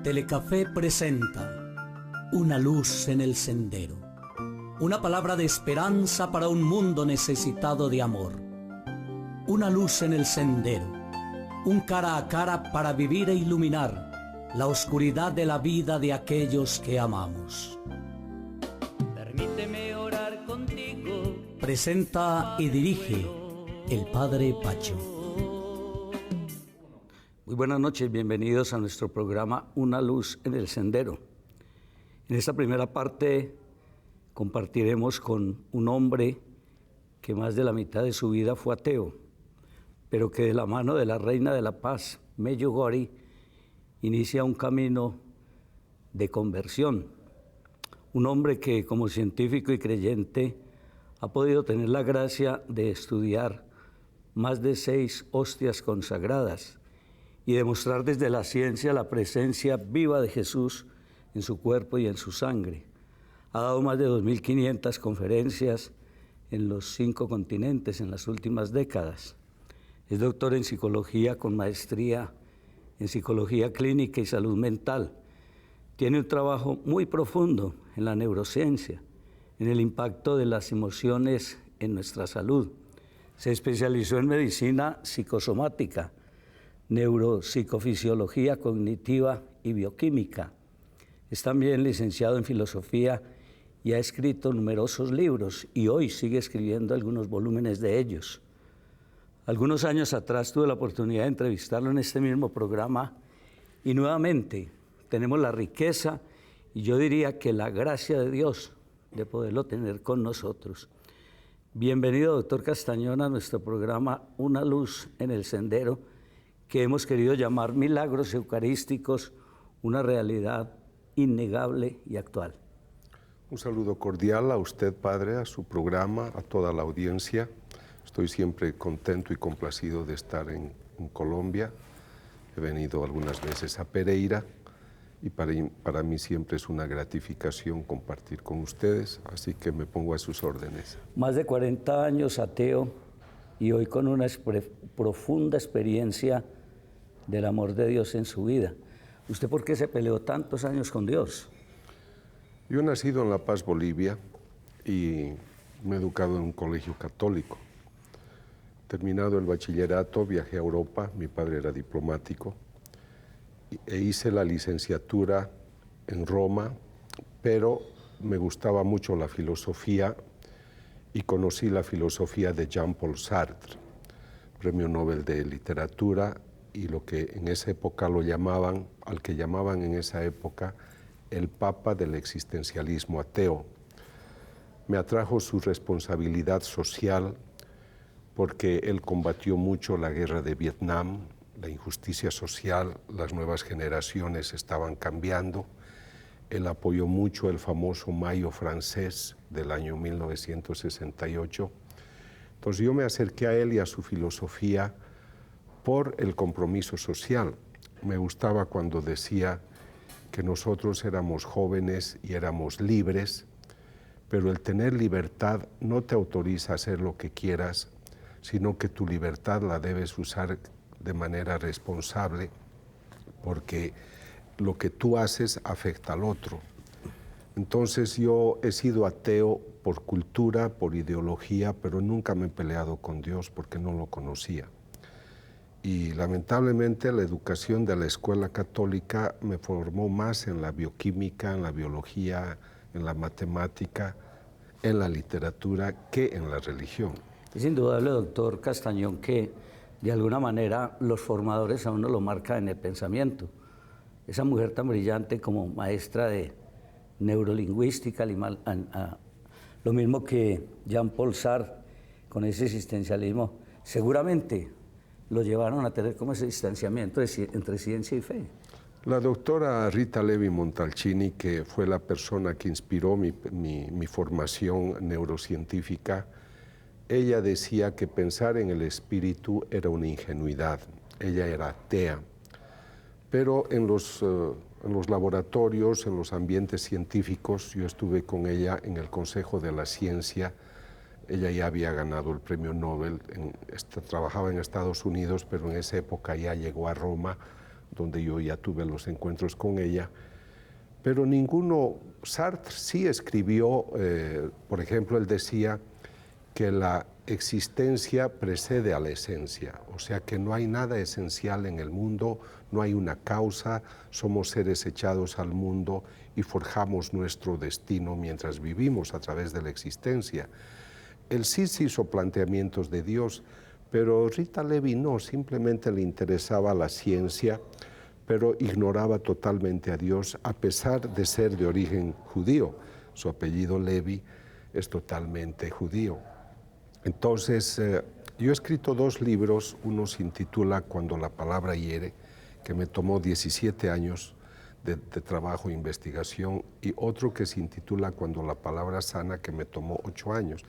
Telecafé presenta Una luz en el sendero. Una palabra de esperanza para un mundo necesitado de amor. Una luz en el sendero. Un cara a cara para vivir e iluminar la oscuridad de la vida de aquellos que amamos. Permíteme orar contigo. Presenta y dirige el Padre Pacho. Muy buenas noches, bienvenidos a nuestro programa Una luz en el sendero. En esta primera parte compartiremos con un hombre que más de la mitad de su vida fue ateo, pero que de la mano de la Reina de la Paz, Medjugorje, inicia un camino de conversión. Un hombre que como científico y creyente ha podido tener la gracia de estudiar más de 6 hostias consagradas y demostrar desde la ciencia la presencia viva de Jesús en su cuerpo y en su sangre. Ha dado más de 2.500 conferencias en los 5 continentes en las últimas décadas. Es doctor en psicología con maestría en psicología clínica y salud mental. Tiene un trabajo muy profundo en la neurociencia, en el impacto de las emociones en nuestra salud. Se especializó en medicina psicosomática, neuropsicofisiología cognitiva y bioquímica. Es también licenciado en filosofía y ha escrito numerosos libros y hoy sigue escribiendo algunos volúmenes de ellos. Algunos años atrás tuve la oportunidad de entrevistarlo en este mismo programa y nuevamente tenemos la riqueza y yo diría que la gracia de Dios de poderlo tener con nosotros. Bienvenido, doctor Castañón, a nuestro programa Una luz en el sendero, que hemos querido llamar Milagros Eucarísticos, una realidad innegable y actual. Un saludo cordial a usted, padre, a su programa, a toda la audiencia. Estoy siempre contento y complacido de estar en Colombia. He venido algunas veces a Pereira y para mí siempre es una gratificación compartir con ustedes, así que me pongo a sus órdenes. Más de 40 años ateo y hoy con una profunda experiencia del amor de Dios en su vida. ¿Usted por qué se peleó tantos años con Dios? Yo he nacido en La Paz, Bolivia, y me he educado en un colegio católico. Terminado el bachillerato, viajé a Europa, mi padre era diplomático, e hice la licenciatura en Roma, pero me gustaba mucho la filosofía y conocí la filosofía de Jean-Paul Sartre, premio Nobel de Literatura, y lo que en esa época al que llamaban en esa época el Papa del existencialismo ateo. Me atrajo su responsabilidad social porque él combatió mucho la guerra de Vietnam, la injusticia social, las nuevas generaciones estaban cambiando. Él apoyó mucho el famoso Mayo francés del año 1968. Entonces yo me acerqué a él y a su filosofía por el compromiso social. Me gustaba cuando decía que nosotros éramos jóvenes y éramos libres, pero el tener libertad no te autoriza a hacer lo que quieras, sino que tu libertad la debes usar de manera responsable, porque lo que tú haces afecta al otro. Entonces yo he sido ateo por cultura, por ideología, pero nunca me he peleado con Dios porque no lo conocía. Y lamentablemente la educación de la escuela católica me formó más en la bioquímica, en la biología, en la matemática, en la literatura que en la religión. Es indudable, doctor Castañón, que de alguna manera los formadores a uno lo marcan en el pensamiento. Esa mujer tan brillante como maestra de neurolingüística, lo mismo que Jean-Paul Sartre con ese existencialismo, seguramente lo llevaron a tener como ese distanciamiento entre ciencia y fe. La doctora Rita Levi Montalcini, que fue la persona que inspiró mi formación neurocientífica, ella decía que pensar en el espíritu era una ingenuidad. Ella era atea, pero en los laboratorios, en los ambientes científicos, yo estuve con ella en el Consejo de la Ciencia. Ella ya había ganado el premio Nobel, trabajaba en Estados Unidos, pero en esa época ya llegó a Roma donde yo ya tuve los encuentros con ella, pero ninguno. Sartre sí escribió, por ejemplo, él decía que la existencia precede a la esencia, o sea que no hay nada esencial en el mundo, no hay una causa, somos seres echados al mundo y forjamos nuestro destino mientras vivimos a través de la existencia. Él sí hizo planteamientos de Dios, pero Rita Levi no, simplemente le interesaba la ciencia, pero ignoraba totalmente a Dios, a pesar de ser de origen judío. Su apellido Levi es totalmente judío. Entonces, yo he escrito 2 libros, uno se intitula Cuando la palabra hiere, que me tomó 17 años de trabajo e investigación, y otro que se intitula Cuando la palabra sana, que me tomó 8 años.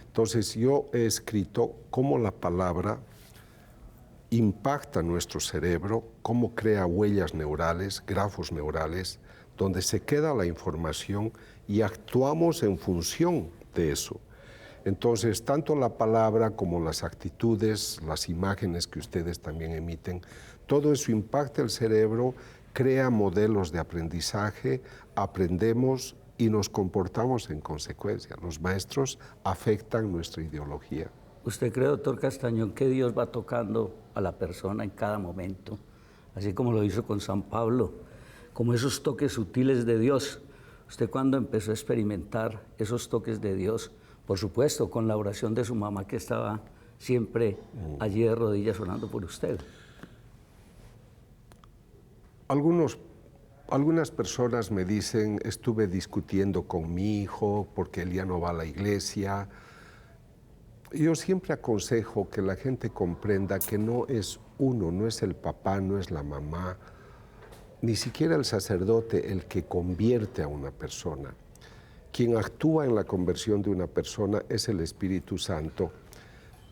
Entonces, yo he escrito cómo la palabra impacta nuestro cerebro, cómo crea huellas neurales, grafos neurales, donde se queda la información y actuamos en función de eso. Entonces, tanto la palabra como las actitudes, las imágenes que ustedes también emiten, todo eso impacta el cerebro, crea modelos de aprendizaje, aprendemos y nos comportamos en consecuencia. Los maestros afectan nuestra ideología. ¿Usted cree, doctor Castañón, que Dios va tocando a la persona en cada momento, así como lo hizo con San Pablo, como esos toques sutiles de Dios? ¿Usted cuándo empezó a experimentar esos toques de Dios? Por supuesto, con la oración de su mamá, que estaba siempre allí de rodillas orando por usted. Algunas personas me dicen, estuve discutiendo con mi hijo porque él ya no va a la iglesia. Yo siempre aconsejo que la gente comprenda que no es uno, no es el papá, no es la mamá, ni siquiera el sacerdote el que convierte a una persona. Quien actúa en la conversión de una persona es el Espíritu Santo,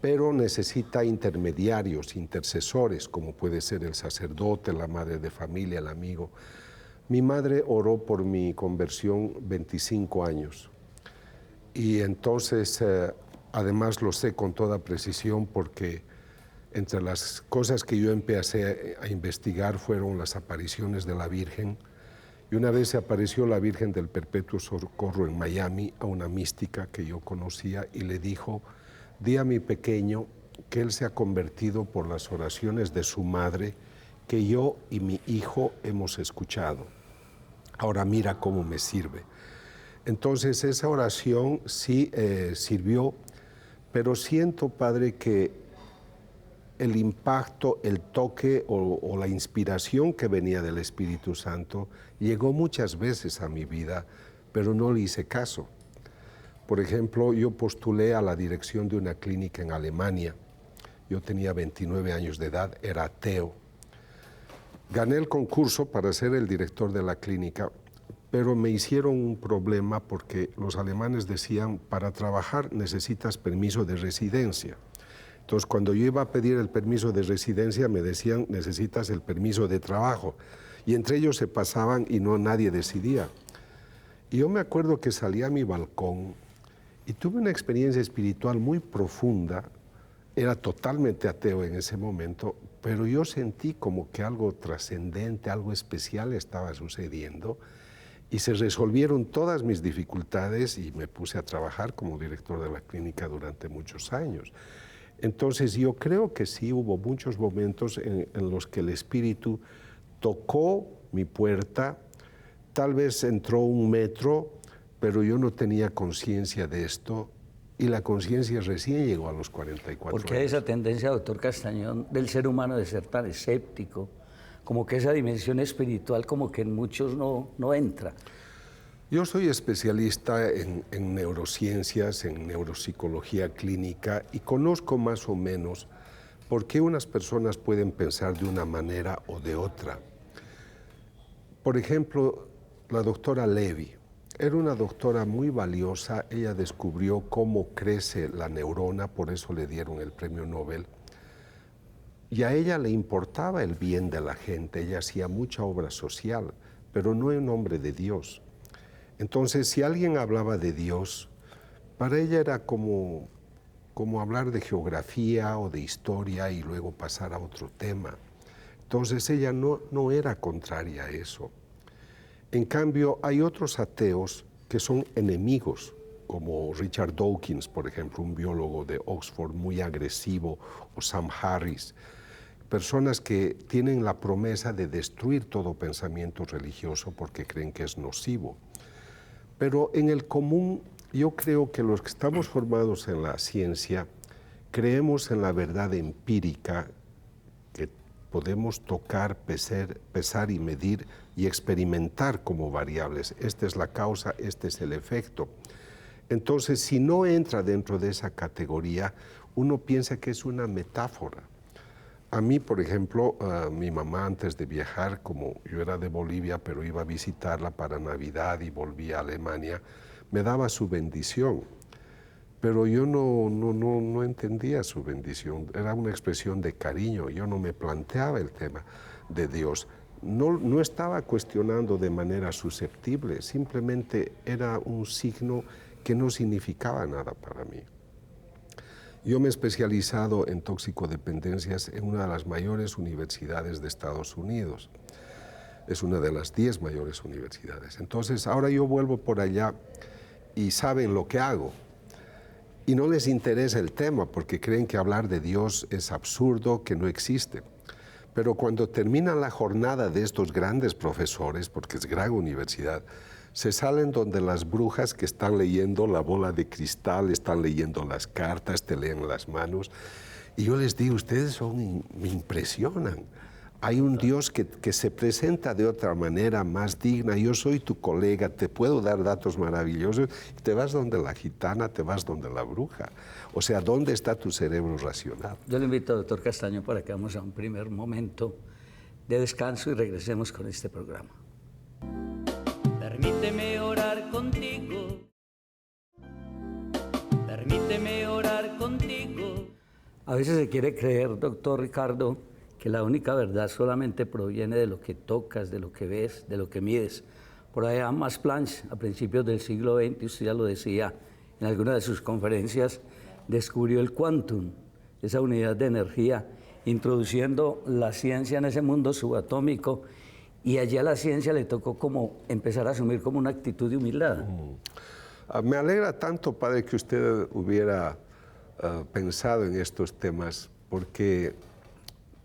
pero necesita intermediarios, intercesores, como puede ser el sacerdote, la madre de familia, el amigo. Mi madre oró por mi conversión 25 años y entonces además lo sé con toda precisión porque entre las cosas que yo empecé a investigar fueron las apariciones de la Virgen. Y una vez se apareció la Virgen del Perpetuo Socorro en Miami a una mística que yo conocía y le dijo, di a mi pequeño que él se ha convertido por las oraciones de su madre que yo y mi hijo hemos escuchado. Ahora mira cómo me sirve. Entonces esa oración sí sirvió, pero siento, Padre, que el impacto, el toque o la inspiración que venía del Espíritu Santo llegó muchas veces a mi vida, pero no le hice caso. Por ejemplo, yo postulé a la dirección de una clínica en Alemania. Yo tenía 29 años de edad, era ateo. Gané el concurso para ser el director de la clínica, pero me hicieron un problema porque los alemanes decían, para trabajar necesitas permiso de residencia. Entonces, cuando yo iba a pedir el permiso de residencia, me decían, necesitas el permiso de trabajo. Y entre ellos se pasaban y nadie decidía. Y yo me acuerdo que salí a mi balcón y tuve una experiencia espiritual muy profunda. Era totalmente ateo en ese momento, pero yo sentí como que algo trascendente, algo especial estaba sucediendo. Y se resolvieron todas mis dificultades y me puse a trabajar como director de la clínica durante muchos años. Entonces yo creo que sí hubo muchos momentos en los que el Espíritu tocó mi puerta, tal vez entró 1 metro, pero yo no tenía conciencia de esto y la conciencia recién llegó a los 44 años. ¿Por qué hay esa tendencia, doctor Castañón, del ser humano de ser tan escéptico? Como que esa dimensión espiritual como que en muchos no entra. Yo soy especialista en neurociencias, en neuropsicología clínica y conozco más o menos por qué unas personas pueden pensar de una manera o de otra. Por ejemplo, la doctora Levi era una doctora muy valiosa. Ella descubrió cómo crece la neurona, por eso le dieron el premio Nobel. Y a ella le importaba el bien de la gente, ella hacía mucha obra social, pero no en nombre de Dios. Entonces, si alguien hablaba de Dios, para ella era como hablar de geografía o de historia y luego pasar a otro tema. Entonces ella no era contraria a eso. En cambio, hay otros ateos que son enemigos, como Richard Dawkins, por ejemplo, un biólogo de Oxford muy agresivo, o Sam Harris, personas que tienen la promesa de destruir todo pensamiento religioso porque creen que es nocivo. Pero en el común, yo creo que los que estamos formados en la ciencia creemos en la verdad empírica que podemos tocar, pesar y medir y experimentar como variables. Esta es la causa, este es el efecto. Entonces, si no entra dentro de esa categoría, uno piensa que es una metáfora. A mí, por ejemplo, mi mamá antes de viajar, como yo era de Bolivia, pero iba a visitarla para Navidad y volví a Alemania, me daba su bendición. Pero yo no entendía su bendición, era una expresión de cariño, yo no me planteaba el tema de Dios. No estaba cuestionando de manera susceptible, simplemente era un signo que no significaba nada para mí. Yo me he especializado en toxicodependencias en una de las mayores universidades de Estados Unidos. Es una de las 10 mayores universidades. Entonces, ahora yo vuelvo por allá y saben lo que hago. Y no les interesa el tema porque creen que hablar de Dios es absurdo, que no existe. Pero cuando termina la jornada de estos grandes profesores, porque es gran universidad, se salen donde las brujas que están leyendo la bola de cristal, están leyendo las cartas, te leen las manos. Y yo les digo, ustedes me impresionan. Hay un Dios que se presenta de otra manera, más digna. Yo soy tu colega, te puedo dar datos maravillosos. Te vas donde la gitana, te vas donde la bruja. O sea, ¿dónde está tu cerebro racional? Yo le invito al doctor Castaño para que vamos a un primer momento de descanso y regresemos con este programa. Permíteme orar contigo. Permíteme orar contigo. A veces se quiere creer, doctor Ricardo, que la única verdad solamente proviene de lo que tocas, de lo que ves, de lo que mides. Por allá Max Planck, a principios del siglo XX, usted ya lo decía en alguna de sus conferencias, descubrió el quantum, esa unidad de energía, introduciendo la ciencia en ese mundo subatómico, y allí a la ciencia le tocó como empezar a asumir como una actitud de humildad. Me alegra tanto, padre, que usted hubiera pensado en estos temas, porque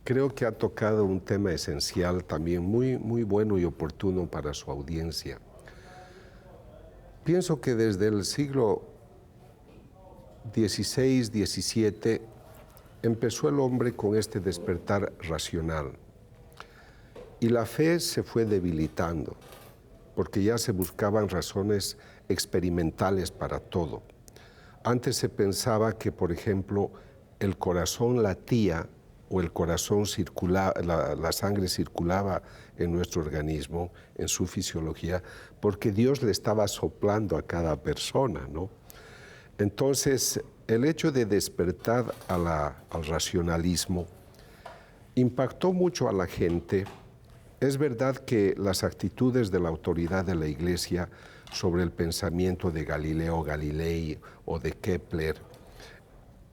creo que ha tocado un tema esencial también, muy bueno y oportuno para su audiencia. Pienso que desde el siglo XVI, XVII, empezó el hombre con este despertar racional. Y la fe se fue debilitando, porque ya se buscaban razones experimentales para todo. Antes se pensaba que, por ejemplo, el corazón latía o el corazón circulaba, la sangre circulaba en nuestro organismo, en su fisiología, porque Dios le estaba soplando a cada persona, ¿no? Entonces, el hecho de despertar al racionalismo impactó mucho a la gente. Es verdad que las actitudes de la autoridad de la Iglesia sobre el pensamiento de Galileo Galilei o de Kepler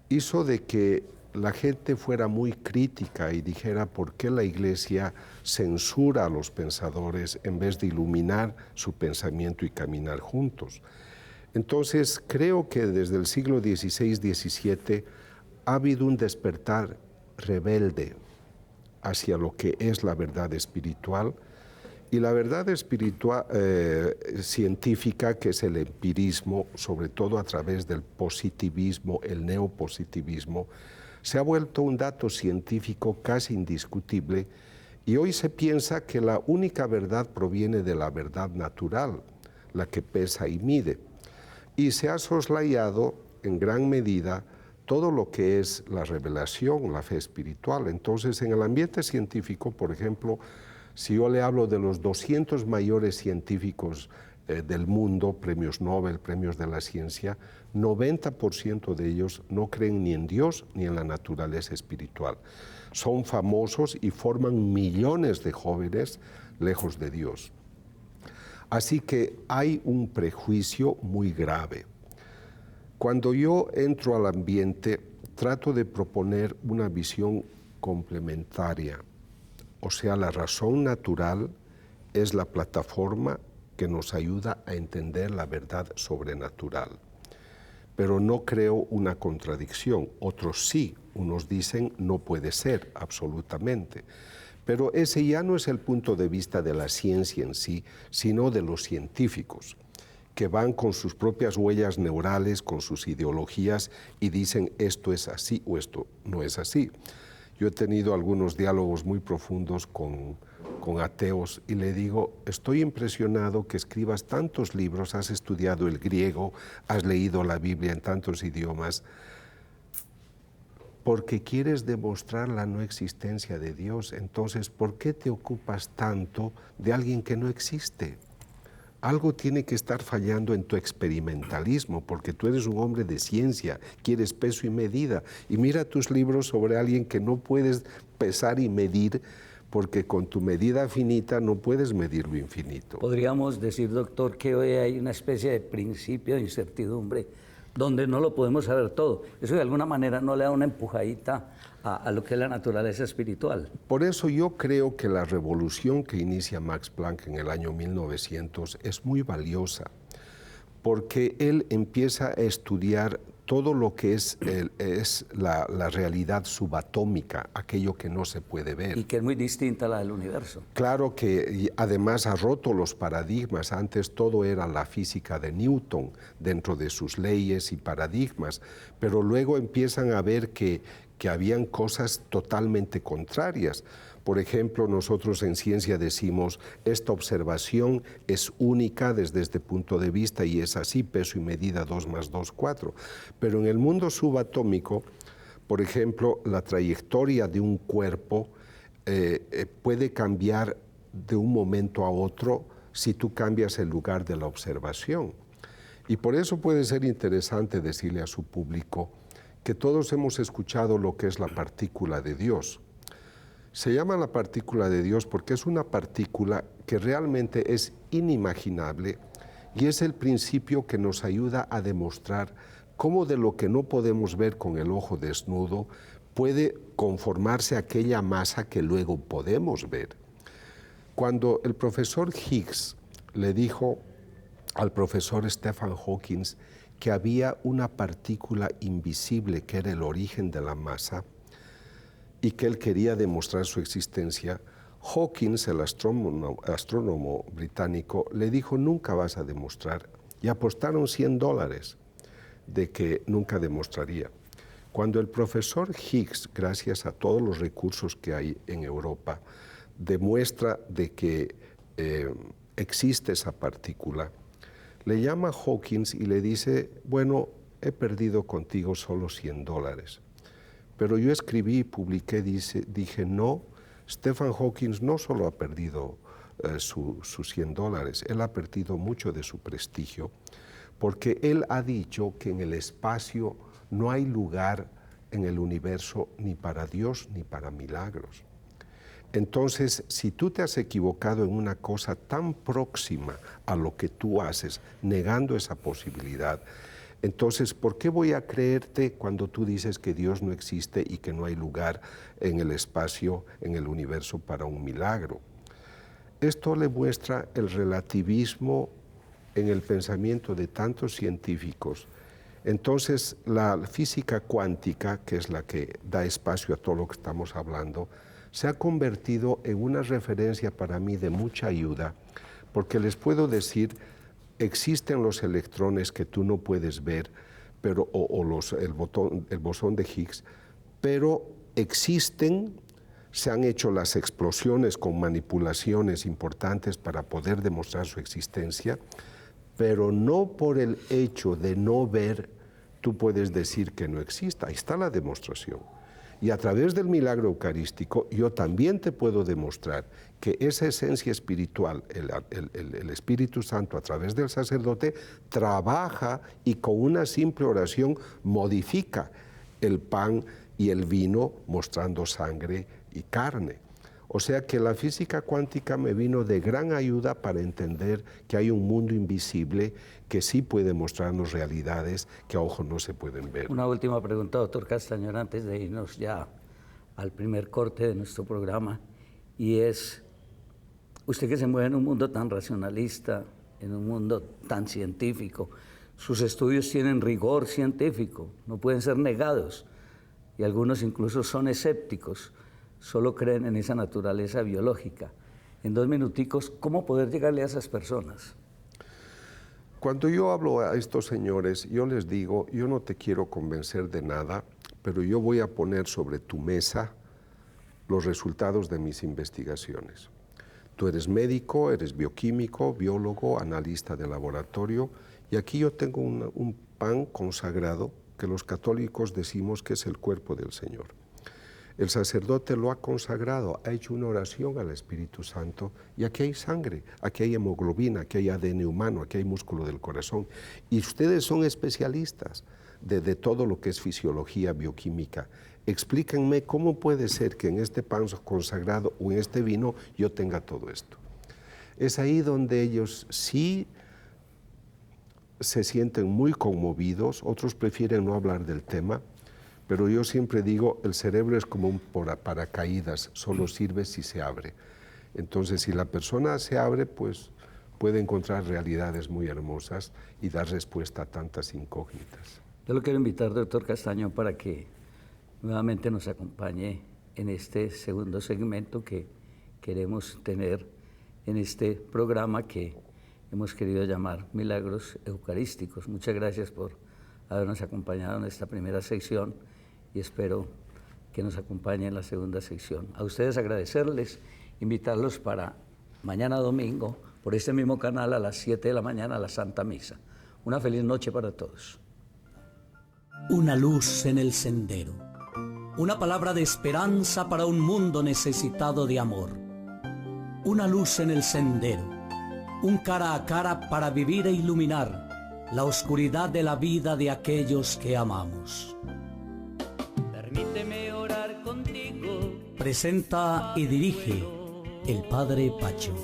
hizo de que la gente fuera muy crítica y dijera por qué la Iglesia censura a los pensadores en vez de iluminar su pensamiento y caminar juntos. Entonces, creo que desde el siglo XVI, XVII ha habido un despertar rebelde hacia lo que es la verdad espiritual, y la verdad espiritual científica, que es el empirismo, sobre todo a través del positivismo, el neopositivismo, se ha vuelto un dato científico casi indiscutible, y hoy se piensa que la única verdad proviene de la verdad natural, la que pesa y mide, y se ha soslayado en gran medida todo lo que es la revelación, la fe espiritual. Entonces, en el ambiente científico, por ejemplo, si yo le hablo de los 200 mayores científicos del mundo, premios Nobel, premios de la ciencia, 90% de ellos no creen ni en Dios ni en la naturaleza espiritual. Son famosos y forman millones de jóvenes lejos de Dios. Así que hay un prejuicio muy grave. Cuando yo entro al ambiente, trato de proponer una visión complementaria o sea, la razón natural, es la plataforma que nos ayuda a entender la verdad sobrenatural. Pero no creo una contradicción. Otros sí, unos dicen no puede ser, absolutamente. Pero ese ya no es el punto de vista de la ciencia en sí, sino de los científicos, que van con sus propias huellas neurales, con sus ideologías y dicen esto es así o esto no es así. Yo he tenido algunos diálogos muy profundos con ateos y le digo, estoy impresionado que escribas tantos libros, has estudiado el griego, has leído la Biblia en tantos idiomas, porque quieres demostrar la no existencia de Dios. Entonces, ¿por qué te ocupas tanto de alguien que no existe? Algo tiene que estar fallando en tu experimentalismo, porque tú eres un hombre de ciencia, quieres peso y medida. Y mira tus libros sobre alguien que no puedes pesar y medir, porque con tu medida finita no puedes medir lo infinito. Podríamos decir, doctor, que hoy hay una especie de principio de incertidumbre donde no lo podemos saber todo. Eso de alguna manera no le da una empujadita a lo que es la naturaleza espiritual. Por eso yo creo que la revolución que inicia Max Planck en el año 1900 es muy valiosa, porque él empieza a estudiar todo lo que es la realidad subatómica, aquello que no se puede ver. Y que es muy distinta a la del universo. Claro que además ha roto los paradigmas. Antes todo era la física de Newton dentro de sus leyes y paradigmas, pero luego empiezan a ver que habían cosas totalmente contrarias. Por ejemplo, nosotros en ciencia decimos, esta observación es única desde este punto de vista y es así, peso y medida 2 más 2, 4. Pero en el mundo subatómico, por ejemplo, la trayectoria de un cuerpo puede cambiar de un momento a otro si tú cambias el lugar de la observación. Y por eso puede ser interesante decirle a su público que todos hemos escuchado lo que es la partícula de Dios. Se llama la partícula de Dios porque es una partícula que realmente es inimaginable y es el principio que nos ayuda a demostrar cómo de lo que no podemos ver con el ojo desnudo puede conformarse aquella masa que luego podemos ver. Cuando el profesor Higgs le dijo al profesor Stephen Hawking que había una partícula invisible que era el origen de la masa y que él quería demostrar su existencia, Hawking, el astrónomo británico, le dijo, nunca vas a demostrar, y apostaron $100 de que nunca demostraría. Cuando el profesor Higgs, gracias a todos los recursos que hay en Europa, demuestra de que existe esa partícula, le llama a Hawking y le dice, bueno, he perdido contigo solo $100. Pero yo escribí y publiqué, dije, no, Stephen Hawking no solo ha perdido sus $100, él ha perdido mucho de su prestigio, porque él ha dicho que en el espacio no hay lugar en el universo ni para Dios ni para milagros. Entonces, si tú te has equivocado en una cosa tan próxima a lo que tú haces, negando esa posibilidad, entonces, ¿por qué voy a creerte cuando tú dices que Dios no existe y que no hay lugar en el espacio, en el universo, para un milagro? Esto le muestra el relativismo en el pensamiento de tantos científicos. Entonces, la física cuántica, que es la que da espacio a todo lo que estamos hablando, se ha convertido en una referencia para mí de mucha ayuda, porque les puedo decir, existen los electrones que tú no puedes ver, pero, el bosón de Higgs, pero existen, se han hecho las explosiones con manipulaciones importantes para poder demostrar su existencia, pero no por el hecho de no ver, tú puedes decir que no exista. Ahí está la demostración. Y a través del milagro eucarístico yo también te puedo demostrar que esa esencia espiritual, el Espíritu Santo a través del sacerdote, trabaja y con una simple oración modifica el pan y el vino mostrando sangre y carne. O sea que la física cuántica me vino de gran ayuda para entender que hay un mundo invisible que sí puede mostrarnos realidades que a ojo no se pueden ver. Una última pregunta, doctor Castañón, antes de irnos ya al primer corte de nuestro programa. y es, usted que se mueve en un mundo tan racionalista, en un mundo tan científico, sus estudios tienen rigor científico, no pueden ser negados, y algunos incluso son escépticos, solo creen en esa naturaleza biológica. En 2 minuticos, ¿cómo poder llegarle a esas personas? Cuando yo hablo a estos señores, yo les digo, yo no te quiero convencer de nada, pero yo voy a poner sobre tu mesa los resultados de mis investigaciones. Tú eres médico, eres bioquímico, biólogo, analista de laboratorio, y aquí yo tengo un pan consagrado que los católicos decimos que es el cuerpo del Señor. El sacerdote lo ha consagrado, ha hecho una oración al Espíritu Santo, y aquí hay sangre, aquí hay hemoglobina, aquí hay ADN humano, aquí hay músculo del corazón. Y ustedes son especialistas de todo lo que es fisiología bioquímica. Explíquenme cómo puede ser que en este pan consagrado o en este vino yo tenga todo esto. Es ahí donde ellos sí se sienten muy conmovidos, otros prefieren no hablar del tema, pero yo siempre digo, el cerebro es como un paracaídas, solo sirve si se abre. Entonces, si la persona se abre, pues puede encontrar realidades muy hermosas y dar respuesta a tantas incógnitas. Yo lo quiero invitar, doctor Castaño, para que nuevamente nos acompañe en este segundo segmento que queremos tener en este programa que hemos querido llamar Milagros Eucarísticos. Muchas gracias por habernos acompañado en esta primera sección y espero que nos acompañe en la segunda sección. A ustedes agradecerles, invitarlos para mañana domingo, por este mismo canal a las 7 de la mañana a la Santa Misa. Una feliz noche para todos. Una luz en el sendero. Una palabra de esperanza para un mundo necesitado de amor. Una luz en el sendero. Un cara a cara para vivir e iluminar la oscuridad de la vida de aquellos que amamos. Permíteme orar contigo. Presenta y dirige el Padre Pacho.